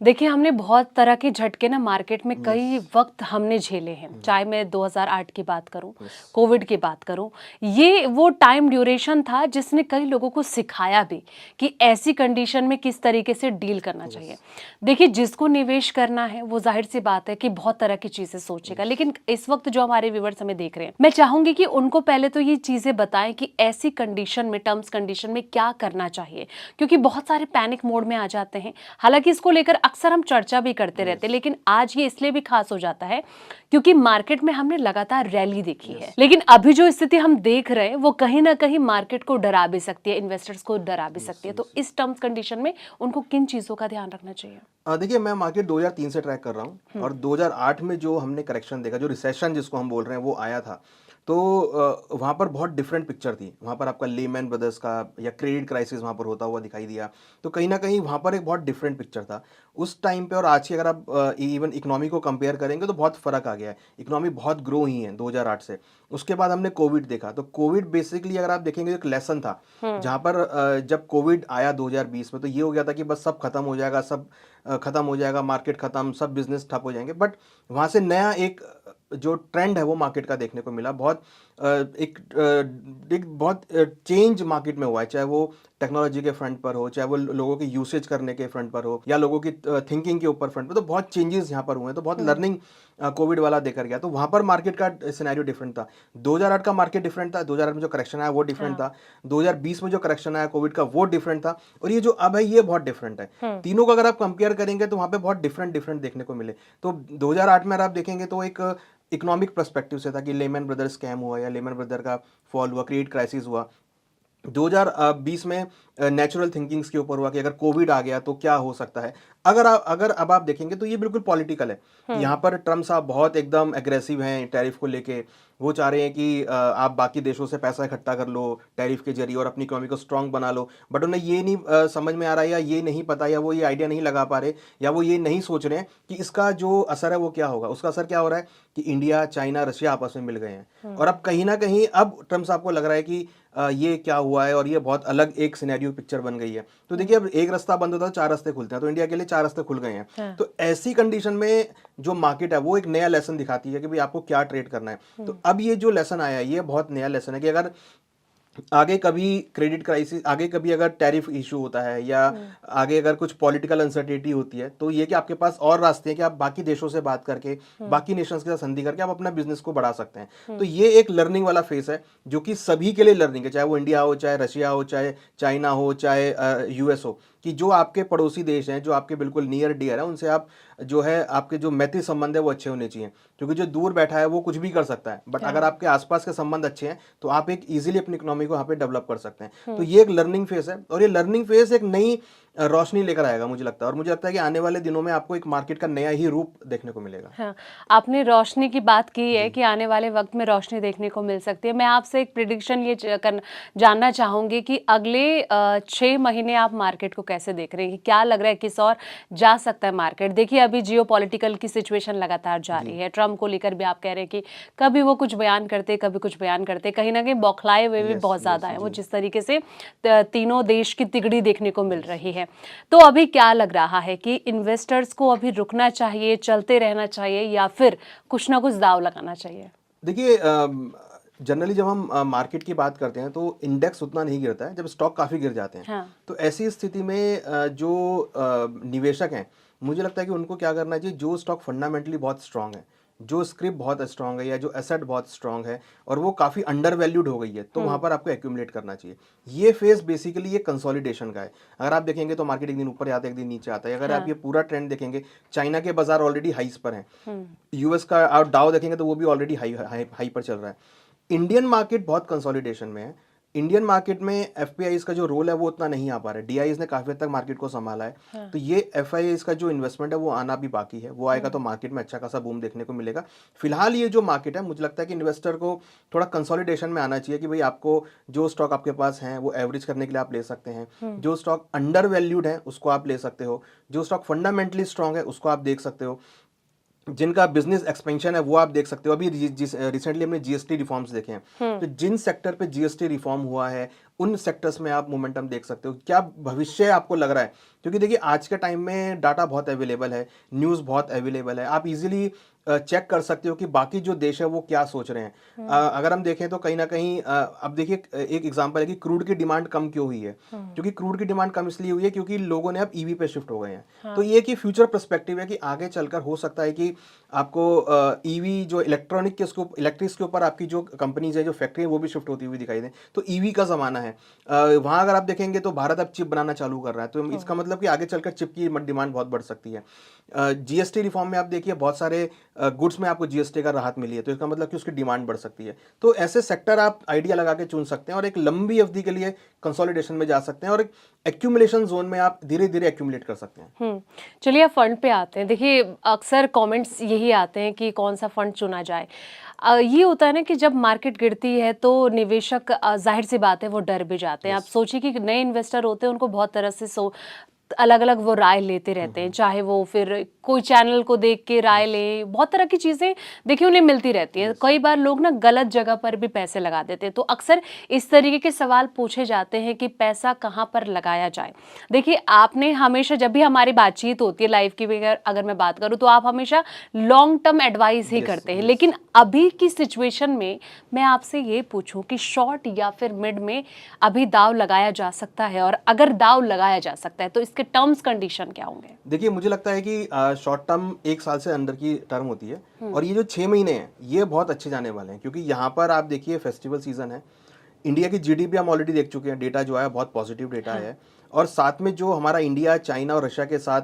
देखिए, हमने बहुत तरह के झटके ना मार्केट में कई यस। वक़्त हमने झेले हैं। चाहे मैं 2008 की बात करूँ, यस। कोविड की बात करूँ। ये वो टाइम ड्यूरेशन था जिसने कई लोगों को सिखाया भी कि ऐसी कंडीशन में किस तरीके से डील करना यस। चाहिए। देखिए, जिसको निवेश करना है वो ज़ाहिर-सी बात है कि बहुत तरह की चीज़ें सोचेगा। यस। लेकिन इस वक़्त जो हमारे व्यूअर्स हमें देख रहे हैं, मैं चाहूँगी कि उनको पहले तो ये चीज़ें बताएँ कि ऐसी कंडीशन में, टर्म्स कंडीशन में क्या करना चाहिए? क्योंकि बहुत सारे पैनिक मोड में आ जाते हैं। हालाँकि इसको लेकर अक्सर हम चर्चा भी करते रहते यस। हैं, लेकिन आज ये इसलिए भी खास हो जाता है क्योंकि मार्केट में हमने लगातार रैली देखी है। यस। लेकिन अभी जो स्थिति हम देख रहे हैं वो कहीं न कहीं मार्केट को डरा भी सकती है, इन्वेस्टर्स को डरा भी यस। सकती है। तो यस। इस टर्म्स कंडीशन में उनको किन चीज़ों का ध्यान रखना चाहिए? देखिए, मैं मार्केट 2003 से ट्रैक कर रहा हूँ हुँ, और 2008 में जो हमने करेक्शन देखा, जो रिसेशन जिसको हम बोल रहे हैं वो आया था। तो वहाँ पर बहुत डिफरेंट पिक्चर थी। वहाँ पर आपका लेमैन ब्रदर्स का या क्रेडिट क्राइसिस वहाँ पर होता हुआ दिखाई दिया। तो कहीं न कहीं वहाँ पर एक बहुत डिफरेंट पिक्चर था। उस टाइम पे और आज की अगर आप इवन इकोनॉमी को कंपेयर करेंगे तो बहुत फ़र्क आ गया है। इकोनॉमी बहुत ग्रो हुई है 2008 से। उसके बाद हमने कोविड देखा, तो कोविड बेसिकली अगर आप देखेंगे एक लेसन था। हुँ, जहाँ पर जब कोविड आया 2020 में तो ये हो गया था कि बस सब खत्म हो जाएगा, सब खत्म हो जाएगा, मार्केट खत्म, सब बिज़नेस ठप हो जाएँगे। बट वहाँ से नया एक जो ट्रेंड है वो मार्केट का देखने को मिला। एक बहुत चेंज मार्केट में हुआ है, चाहे वो टेक्नोलॉजी के फ्रंट पर हो, चाहे वो लोगों की यूसेज करने के फ्रंट पर हो या लोगों की थिंकिंग के ऊपर फ्रंट पर, तो बहुत चेंजेस यहाँ पर हुए हैं। तो बहुत हुँ, लर्निंग कोविड वाला देकर गया। तो वहाँ पर मार्केट का सिनेरियो डिफरेंट था। 2008 का मार्केट डिफरेंट था, 2008 में जो करेक्शन आया वो डिफरेंट हाँ, था, 2020 में जो करेक्शन आया कोविड का वो डिफरेंट था और ये जो अब है ये बहुत डिफरेंट है। हुँ, तीनों को अगर आप कंपेयर करेंगे तो वहाँ पे बहुत डिफरेंट डिफरेंट देखने को मिले। तो 2008 में अगर आप देखेंगे तो एक इकोनॉमिक पर्सपेक्टिव से था कि लेमैन ब्रदर्स स्कैम हुआ या लेमैन ब्रदर का फॉल हुआ, क्रेडिट क्राइसिस हुआ। 2020 में नेचुरल थिंकिंग्स के ऊपर हुआ कि अगर कोविड आ गया तो क्या हो सकता है। अगर अब आप देखेंगे तो ये बिल्कुल पॉलिटिकल है। हुँ, यहाँ पर ट्रम्प साहब बहुत एकदम एग्रेसिव हैं टैरिफ को लेके। वो चाह रहे हैं कि आप बाकी देशों से पैसा इकट्ठा कर लो टैरिफ के जरिए और अपनी इकोनॉमी को स्ट्रांग बना लो। बट उन्हें ये नहीं समझ में आ रहा है या ये नहीं पता या वो ये आइडिया नहीं लगा पा रहे या वो ये नहीं सोच रहे हैं कि इसका जो असर है वो क्या होगा। उसका असर क्या हो रहा है कि इंडिया, चाइना, रशिया आपस में मिल गए हैं हुँ, और अब कहीं न कहीं अब ट्रम्प साहब को लग रहा है कि ये क्या हुआ है और ये बहुत अलग एक सिनेरियो पिक्चर बन गई है। तो हुँ, देखिए, अब एक रास्ता बंद होता है तो 4 रास्ते खुलते हैं, तो इंडिया के लिए 4 रास्ते खुल गए हैं। हाँ, तो ऐसी कंडीशन में जो मार्केट है वो एक नया लेसन दिखाती है कि भई आपको क्या ट्रेड करना है। हुँ, तो अब ये जो लेसन आया है ये बहुत नया लेसन है कि अगर आगे कभी क्रेडिट क्राइसिस, आगे कभी अगर टैरिफ इशू होता है या हुँ, आगे अगर कुछ पॉलिटिकल अनसर्टेनिटी होती है तो ये कि आपके पास और रास्ते हैं कि आप बाकी देशों से बात करके, हुँ, बाकी नेशंस के साथ संधि करके आप अपना बिजनेस को बढ़ा सकते हैं। तो हुँ, ये एक लर्निंग वाला फेस है जो कि सभी के लिए लर्निंग है, चाहे वो इंडिया हो, चाहे रशिया हो, चाहे चाइना हो, चाहे यूएस हो, कि जो आपके पड़ोसी देश हैं, जो आपके बिल्कुल नियर डियर है, उनसे आप जो है आपके जो मैत्री संबंध है वो अच्छे होने चाहिए। क्योंकि जो दूर बैठा है वो कुछ भी कर सकता है, बट अगर हाँ, आपके आसपास के संबंध अच्छे हैं तो आप एक ईजिली अपनी इकोनॉमी को यहाँ पे डेवलप कर सकते हैं। तो हुँ। ये एक लर्निंग फेज है और ये लर्निंग फेज एक नई रोशनी लेकर आएगा मुझे लगता है, और मुझे लगता है कि आने वाले दिनों में आपको एक मार्केट का नया ही रूप देखने को मिलेगा। हाँ, आपने रोशनी की बात की है जी। कि आने वाले वक़्त में रोशनी देखने को मिल सकती है। मैं आपसे एक प्रेडिक्शन ये जानना चाहूँगी कि अगले 6 महीने आप मार्केट को कैसे देख रहे हैं? कि क्या लग रहा है किस ओर जा सकता है मार्केट? देखिए, अभी जियोपॉलिटिकल की सिचुएशन लगातार जारी जी। है। ट्रम्प को लेकर भी आप कह रहे हैं कि कभी वो कुछ बयान करते, कभी कुछ बयान करते। कहीं न कहीं बौखलाए हुए भी यस। बहुत ज़्यादा यस। हैं। वो जी। जिस तरीके से तीनों देश की तिगड़ी देखने को मिल यस। रही है। तो अभी क्या लग रहा है कि इन्वेस्टर्स को अभी रुकना चाहिए, चलते रहना चाहिए या फिर कुछ ना कुछ दाँव लगाना चाहिए? देखिए, जनरली जब हम मार्केट की बात करते हैं तो इंडेक्स उतना नहीं गिरता है जब स्टॉक काफ़ी गिर जाते हैं। हाँ। तो ऐसी स्थिति में जो निवेशक हैं, मुझे लगता है कि उनको क्या करना चाहिए, जो स्टॉक फंडामेंटली बहुत स्ट्रांग है, जो स्क्रिप्ट बहुत स्ट्रांग है या जो एसेट बहुत स्ट्रांग है और वो काफ़ी अंडर वैल्यूड हो गई है, तो वहाँ हुँ, पर आपको एक्यूमुलेट करना चाहिए। ये फेज़ बेसिकली ये कंसोलिडेशन का है। अगर आप देखेंगे तो मार्केट एक दिन ऊपर जाता है, एक दिन नीचे आता है। अगर आप हाँ। ये पूरा ट्रेंड देखेंगे, चाइना के बाज़ार ऑलरेडी हाईज़ पर हैं। हुँ, यूएस का आप डाउ देखेंगे तो वो भी ऑलरेडी हाई हाई हाई पर चल रहा है। इंडियन मार्केट बहुत कंसोलिडेशन में है। इंडियन मार्केट में एफपीआईज़ का जो रोल है वो उतना नहीं आ पा रहा है। डीआईज़ ने काफ़ी हद तक मार्केट को सँभाला है। हाँ। तो ये एफआईआईज़ का जो इन्वेस्टमेंट है वो आना भी बाकी है। वो आएगा हुँ, तो मार्केट में अच्छा खासा बूम देखने को मिलेगा। फिलहाल ये जो मार्केट है मुझे लगता है कि इन्वेस्टर को थोड़ा कंसोलिडेशन में आना चाहिए कि भई आपको जो स्टॉक आपके पास हैं वो एवरेज करने के लिए आप ले सकते हैं। हुँ, जो स्टॉक अंडर वैल्यूड है उसको आप ले सकते हो। जो स्टॉक फंडामेंटली स्ट्रांग है उसको आप देख सकते हो। जिनका बिजनेस एक्सपेंशन है वो आप देख सकते हो। अभी रिसेंटली हमने जीएसटी रिफॉर्म्स देखे हैं। हुँ, तो जिन सेक्टर पे जीएसटी रिफॉर्म हुआ है उन सेक्टर्स में आप मोमेंटम देख सकते हो, क्या भविष्य आपको लग रहा है, क्योंकि देखिए आज के टाइम में डाटा बहुत अवेलेबल है, न्यूज़ बहुत अवेलेबल है, आप इजीली चेक कर सकते हो कि बाकी जो देश है वो क्या सोच रहे हैं। अगर हम देखें तो कहीं ना कहीं अब देखिए एक एग्जांपल है कि क्रूड की डिमांड कम क्यों हुई है, क्योंकि क्रूड की डिमांड कम इसलिए हुई है क्योंकि लोगों ने अब ईवी पे शिफ्ट हो गए हैं। तो ये कि फ्यूचर पर्सपेक्टिव है कि आगे चलकर हो सकता है कि आपको ईवी जो इलेक्ट्रॉनिक के उसको इलेक्ट्रिक्स के ऊपर आपकी जो कंपनीज है, जो फैक्ट्री है, वो भी शिफ्ट होती हुई दिखाई दें। तो ईवी का ज़माना है। वहाँ अगर आप देखेंगे तो भारत अब चिप बनाना चालू कर रहा है, तो इसका मतलब कि आगे चलकर चिप की डिमांड बहुत बढ़ सकती है। जीएसटी रिफॉर्म में आप देखिए बहुत सारे गुड्स में आपको जीएसटी का राहत मिली है, तो इसका मतलब कि उसकी डिमांड बढ़ सकती है। तो ऐसे सेक्टर आप आइडिया लगा के चुन सकते हैं और एक लंबी अवधि के लिए कंसोलिडेशन में जा सकते हैं और एक एक्यूमुलेशन जोन में आप धीरे धीरे एक्यूमुलेट कर सकते हैं। चलिए अब फंड पे आते हैं। देखिए अक्सर कमेंट्स यही आते हैं कि कौन सा फंड चुना जाए। ये होता है ना कि जब मार्केट गिरती है तो निवेशक जाहिर सी बात है वो डर भी जाते हैं। आप सोचिए कि नए इन्वेस्टर होते हैं, उनको बहुत तरह से अलग अलग वो राय लेते रहते हैं, चाहे वो फिर कोई चैनल को देख के राय ले, बहुत तरह की चीज़ें देखिए उन्हें मिलती रहती है। कई बार लोग ना गलत जगह पर भी पैसे लगा देते हैं, तो अक्सर इस तरीके के सवाल पूछे जाते हैं कि पैसा कहाँ पर लगाया जाए। देखिए आपने हमेशा, जब भी हमारी बातचीत होती है लाइफ की भी अगर मैं बात करूँ, तो आप हमेशा लॉन्ग टर्म एडवाइस ही करते हैं। लेकिन अभी की सिचुएशन में मैं आपसे ये पूछूं कि शॉर्ट या फिर मिड में अभी दाव लगाया जा सकता है, और अगर दाव लगाया जा सकता है तो इसके टर्म्स कंडीशन क्या होंगे? देखिए मुझे लगता है कि शॉर्ट टर्म 1 साल से अंदर की टर्म होती है और ये जो 6 महीने हैं ये बहुत अच्छे जाने वाले हैं, क्योंकि यहाँ पर आप देखिए फेस्टिवल सीजन है, इंडिया की जीडीपी हम ऑलरेडी देख चुके हैं, डेटा जो है बहुत पॉजिटिव डेटा है। और साथ में जो हमारा इंडिया, चाइना और रशिया के साथ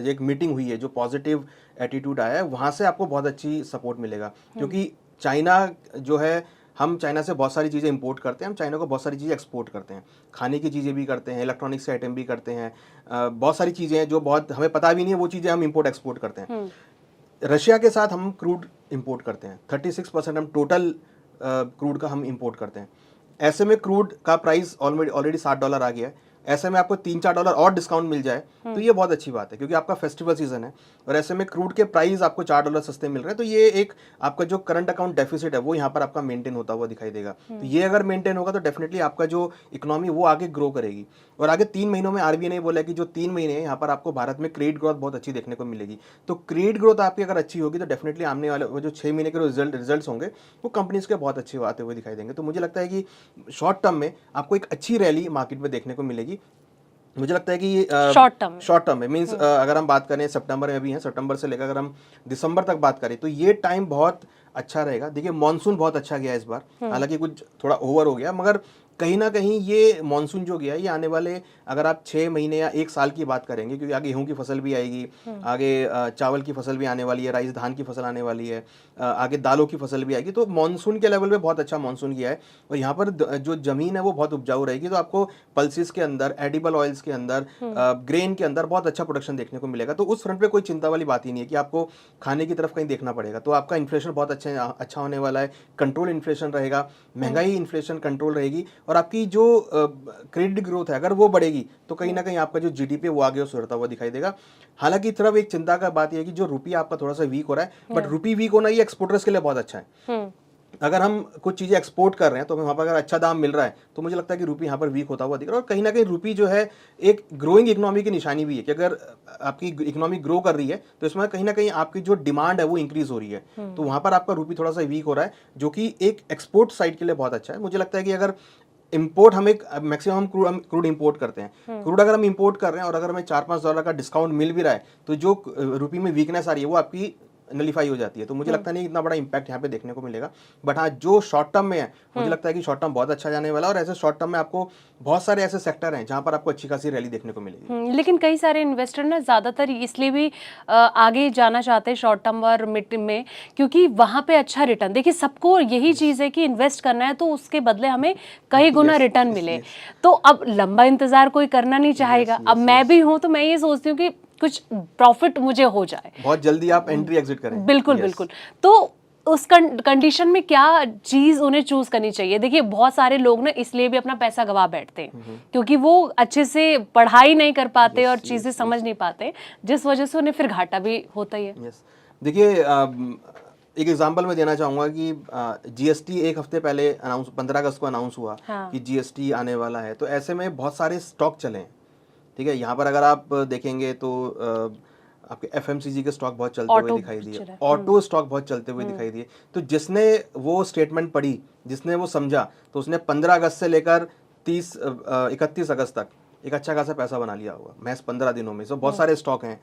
एक मीटिंग हुई है, जो पॉजिटिव एटीट्यूड आया है, वहाँ से आपको बहुत अच्छी सपोर्ट मिलेगा। क्योंकि चाइना जो है, हम चाइना से बहुत सारी चीज़ें इंपोर्ट करते हैं, हम चाइना को बहुत सारी चीज़ें एक्सपोर्ट करते हैं, खाने की चीज़ें भी करते हैं, इलेक्ट्रॉनिक्स के आइटम भी करते हैं, बहुत सारी चीज़ें हैं जो बहुत हमें पता भी नहीं है, वो चीज़ें हम इंपोर्ट एक्सपोर्ट करते हैं। रशिया के साथ हम क्रूड इंपोर्ट करते हैं, 36% हम टोटल क्रूड का हम इंपोर्ट करते हैं। ऐसे में क्रूड का प्राइस ऑलरेडी $60 आ गया है। ऐसे में आपको $3-4 और डिस्काउंट मिल जाए तो ये बहुत अच्छी बात है, क्योंकि आपका फेस्टिवल सीजन है और ऐसे में क्रूड के प्राइस आपको $4 सस्ते मिल रहे हैं। तो ये एक आपका जो करंट अकाउंट डेफिसिट है वो यहाँ पर आपका मेंटेन होता हुआ दिखाई देगा। तो ये अगर मेंटेन होगा तो डेफिनेटली आपका जो इकोनॉमी वो आगे ग्रो करेगी। और आगे 3 महीनों में आरबीआई ने बोला कि जो 3 महीने हैं यहाँ पर आपको भारत में क्रेडिट ग्रोथ बहुत अच्छी देखने को मिलेगी। तो क्रेडिट ग्रोथ आपकी अगर अच्छी होगी तो डेफिनेटली आने वाले वो जो 6 महीने के रिजल्ट्स होंगे वो कंपनीज के बहुत अच्छे आते हुए दिखाई देंगे। तो मुझे लगता है कि शॉर्ट टर्म में आपको एक अच्छी रैली मार्केट में देखने को मिलेगी। मुझे लगता है कि शॉर्ट टर्म में मीन्स अगर हम बात करें, सितंबर में भी हैं, सितंबर से लेकर अगर हम दिसंबर तक बात करें तो ये टाइम बहुत अच्छा रहेगा। देखिए मॉनसून बहुत अच्छा गया इस बार, हालांकि कुछ थोड़ा ओवर हो गया, मगर कहीं ना कहीं ये मॉनसून जो गया ये आने वाले, अगर आप 6 महीने या 1 साल की बात करेंगे, क्योंकि आगे गेहूं की फसल भी आएगी, आगे चावल की फसल भी आने वाली है, राइस धान की फसल आने वाली है, आगे दालों की फसल भी आएगी। तो मॉनसून के लेवल पे बहुत अच्छा मॉनसून किया है और यहाँ पर जो जमीन है वो बहुत उपजाऊ रहेगी। तो आपको पल्सेस के अंदर, एडिबल ऑयल्स के अंदर, ग्रेन के अंदर बहुत अच्छा प्रोडक्शन देखने को मिलेगा। तो उस फ्रंट पे कोई चिंता वाली बात ही नहीं है कि आपको खाने की तरफ कहीं देखना पड़ेगा। तो आपका इन्फ्लेशन बहुत अच्छा होने वाला है, कंट्रोल इन्फ्लेशन रहेगा, महंगाई इन्फ्लेशन कंट्रोल रहेगी और आपकी जो क्रेडिट ग्रोथ है अगर वो बढ़ेगी तो कहीं ना कहीं आपका जो जीडीपी है वो आगे सुधरता हुआ दिखाई देगा। हालांकि तरफ एक चिंता का बात यह है कि जो रुपया आपका थोड़ा सा वीक हो रहा है, बट रुपी वीक होना ये एक्सपोर्टर्स के लिए बहुत अच्छा है। अगर हम कुछ चीज़ें एक्सपोर्ट कर रहे हैं तो हमें वहाँ पर अगर अच्छा दाम मिल रहा है तो मुझे लगता है कि रुपी यहाँ पर वीक होता हुआ दिख रहा है। और कहीं ना कहीं रुपी जो है एक ग्रोइंग इकोनॉमी की निशानी भी है कि अगर आपकी इकोनॉमी ग्रो कर रही है तो इसमें कहीं ना कहीं आपकी जो डिमांड है वो इंक्रीज हो रही है। तो वहाँ पर आपका रुपी थोड़ा सा वीक हो रहा है, जो कि एक एक्सपोर्ट साइड के लिए बहुत अच्छा है। मुझे लगता है कि अगर इंपोर्ट हम एक मैक्सिमम हम क्रूड इंपोर्ट करते हैं, क्रूड अगर हम इंपोर्ट कर रहे हैं और अगर हमें $4-5 का डिस्काउंट मिल भी रहा है तो जो रुपी में वीकनेस आ रही है वो आपकी नलीफाई हो जाती है। तो मुझे लगता नहीं इतना बड़ा इंपैक्ट यहाँ पे देखने को मिलेगा। बट हाँ, जो शॉर्ट टर्म में है मुझे लगता है कि शॉर्ट टर्म बहुत अच्छा जाने वाला है और ऐसे शॉर्ट टर्म में आपको बहुत सारे ऐसे सेक्टर हैं जहाँ पर आपको अच्छी खासी रैली देखने को मिलेगी। लेकिन कई सारे इन्वेस्टर ना ज़्यादातर इसलिए भी आगे जाना चाहते हैं शॉर्ट टर्म और मिड में, क्योंकि वहाँ पे अच्छा रिटर्न, देखिए सबको यही चीज़ है कि इन्वेस्ट करना है तो उसके बदले हमें कई गुना रिटर्न मिले। तो अब लंबा इंतजार कोई करना नहीं चाहेगा। अब मैं भी हूँ तो मैं ये सोचती हूँ कि कुछ प्रॉफिट मुझे हो जाए, बहुत जल्दी आप एंट्री एग्जिट करें। बिल्कुल बिल्कुल। तो उस कंडीशन में क्या चीज उन्हें चूज करनी चाहिए? देखिए बहुत सारे लोग ना इसलिए भी अपना पैसा गवा बैठते हैं क्योंकि वो अच्छे से पढ़ाई नहीं कर पाते और चीजें समझ नहीं पाते, जिस वजह से उन्हें फिर घाटा भी होता ही है। देखिए एक एग्जांपल मैं देना चाहूँगा कि जीएसटी एक हफ्ते पहले 15 अगस्त को अनाउंस हुआ हाँ। कि जीएसटी आने वाला है, तो ऐसे में बहुत सारे स्टॉक चले हैं। ठीक है, यहाँ पर अगर आप देखेंगे तो आपके एफएमसीजी के स्टॉक बहुत चलते हुए ऑटो दिखाई दिए, चला। ऑटो स्टॉक बहुत चलते हुए दिखाई दिए। तो जिसने वो स्टेटमेंट पढ़ी, जिसने वो समझा, तो उसने 15 अगस्त से लेकर 31 अगस्त तक एक अच्छा खासा पैसा बना लिया होगा महज 15 दिनों में। सो बहुत सारे स्टॉक हैं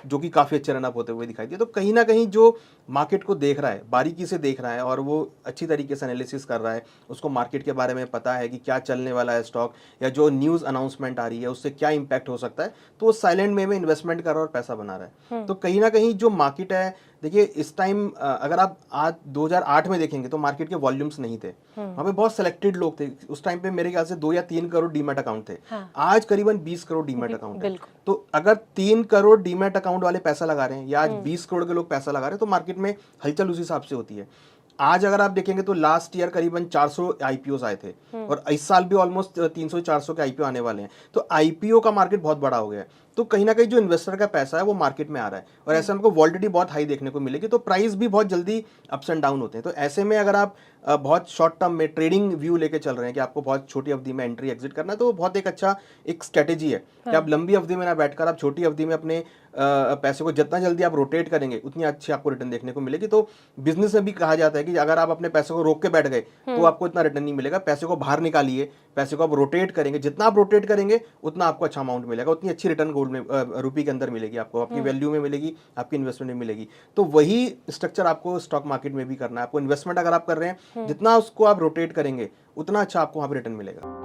जो कि काफ़ी अच्छे रन अप होते हुए दिखाई दिए। तो कहीं ना कहीं जो मार्केट को देख रहा है, बारीकी से देख रहा है और वो अच्छी तरीके से एनालिसिस कर रहा है, उसको मार्केट के बारे में पता है कि क्या चलने वाला है स्टॉक, या जो न्यूज़ अनाउंसमेंट आ रही है उससे क्या इंपैक्ट हो सकता है, तो वो साइलेंट में इन्वेस्टमेंट कर रहा है और पैसा बना रहा है। तो कहीं ना कहीं जो मार्केट है, देखिए इस टाइम अगर आप आज 2008 में देखेंगे तो मार्केट के वॉल्यूम्स नहीं थे, वहाँ पे बहुत सिलेक्टेड लोग थे। उस टाइम पे मेरे ख्याल से 2 या 3 करोड़ डीमैट अकाउंट थे। हाँ। आज करीबन 20 करोड़ डीमैट अकाउंट है। बिल्कुल। तो अगर 3 करोड़ डीमैट अकाउंट वाले पैसा लगा रहे हैं या आज 20 करोड़ के लोग पैसा लगा रहे हैं, तो मार्केट में हलचल उस हिसाब से होती है। आज अगर आप देखेंगे तो लास्ट ईयर करीबन 400 आईपीओ आए थे और इस साल भी ऑलमोस्ट 300-400 के आईपीओ आने वाले हैं। तो आईपीओ का मार्केट बहुत बड़ा हो गया है। तो कहीं ना कहीं जो इन्वेस्टर का पैसा है वो मार्केट में आ रहा है और ऐसे हमको वॉलिडिटी बहुत हाई देखने को मिलेगी। तो प्राइस भी बहुत जल्दी अप्स एंड डाउन होते हैं। तो ऐसे में अगर आप बहुत शॉर्ट टर्म में ट्रेडिंग व्यू लेके चल रहे हैं कि आपको बहुत छोटी अवधि में एंट्री एग्जिट करना है, तो वो बहुत एक अच्छा एक स्ट्रेटेजी है कि आप लंबी अवधि में ना बैठकर आप छोटी अवधि में अपने पैसे को जितना जल्दी आप रोटेट करेंगे उतनी अच्छी आपको रिटर्न देखने को मिलेगी। तो बिजनेस में भी कहा जाता है कि अगर आप अपने पैसे को रोक के बैठ गए तो आपको इतना रिटर्न नहीं मिलेगा। पैसे को बाहर निकालिए, पैसे को आप रोटेट करेंगे, जितना आप रोटेट करेंगे उतना आपको अच्छा अमाउंट मिलेगा, उतनी अच्छी रिटर्न गोल्ड में रुपये के अंदर मिलेगी आपको, आपकी वैल्यू में मिलेगी, आपकी इन्वेस्टमेंट में मिलेगी। तो वही स्ट्रक्चर आपको स्टॉक मार्केट में भी करना है। आपको इन्वेस्टमेंट अगर आप कर रहे हैं, जितना उसको आप रोटेट करेंगे उतना अच्छा आपको वहाँ पर रिटर्न मिलेगा।